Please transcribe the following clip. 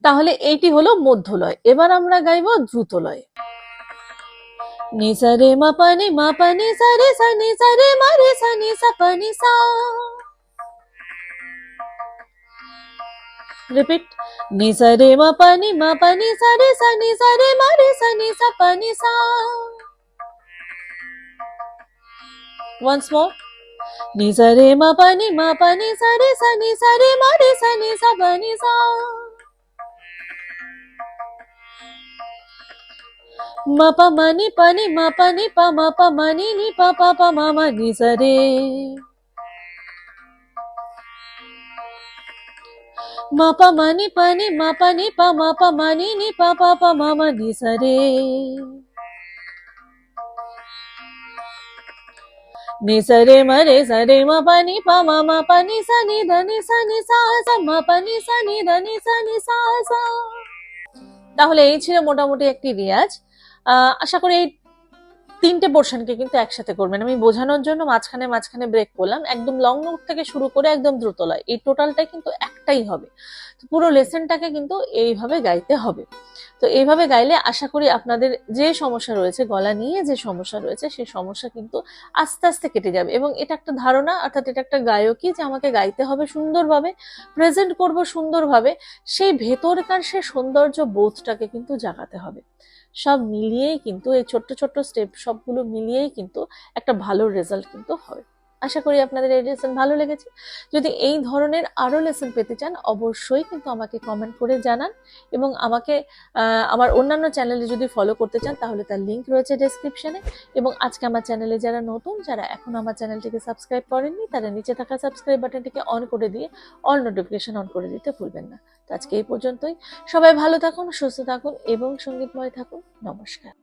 তাহলে এইটি হলো মধ্যলয়। এবার আমরা গাইবো দ্রুতলয়ে। নি সা রে মা পা নি সা রে সা নি সা রে মা রে সা নি সা পা নি সা। রিপিট। নি সা রে মা পা নি সা রে সা নি সা রে মা রে সা নি সা পা নি সা। Once more. Ni sa re ma pa ni sa re ma re sa ni sa pa ni sa. Ma pa ma ni pa ma pa ma ni pa ma ni sa re. Ma pa ma ni pa ma pa ma ni pa ma ni sa re. Ni sa re ma pa ni sa ni sa ma pa ni sa ni sa sa. তাহলে এই ছিল মোটামুটি একটি রিয়াজ। আশা করি এই তিনটে পোর্শনকে কিন্তু একসাথে করবেন। আমি বোঝানোর জন্য মাঝখানে মাঝখানে ব্রেক করলাম। একদম লং নোট থেকে শুরু করে একদম দ্রুতলয়, এই টোটালটাই কিন্তু একটাই হবে। পুরো লেসনটাকে কিন্তু এইভাবে গাইতে হবে। তো এইভাবে গাইলে আশা করি আপনাদের যে সমস্যা রয়েছে, গলা নিয়ে যে সমস্যা রয়েছে, সেই সমস্যা কিন্তু আস্তে আস্তে কেটে যাবে। এবং এটা একটা ধারণা, অর্থাৎ এটা একটা গায়কী যে আমাকে গাইতে হবে সুন্দরভাবে, প্রেজেন্ট করব সুন্দরভাবে, সেই ভেতরকার সে সৌন্দর্য বোধটাকে কিন্তু জাগাতে হবে। সব মিলিয়েই কিন্তু এই ছোট্ট ছোট্ট স্টেপ সবগুলো মিলিয়েই কিন্তু একটা ভালো রেজাল্ট কিন্তু হবে। আশা করি আপনাদের এই লেসন ভালো লেগেছে। যদি এই ধরনের আরো লেসন পেতে চান অবশ্যই কিন্তু আমাকে কমেন্ট করে জানান, এবং আমাকে আমার অন্যান্য চ্যানেলে যদি ফলো করতে চান তাহলে তার লিংক রয়েছে ডেসক্রিপশনে। এবং আজকে আমার চ্যানেলে যারা নতুন, যারা এখন আমার চ্যানেলটিকে সাবস্ক্রাইব করেননি, তারা নিচে থাকা সাবস্ক্রাইব বাটনটিকে অন করে দিয়ে অল নোটিফিকেশন অন করে দিতে ভুলবেন না। তো আজকে এই পর্যন্তই। সবাই ভালো থাকুন, সুস্থ থাকুন এবং সঙ্গীতময় থাকুন। নমস্কার।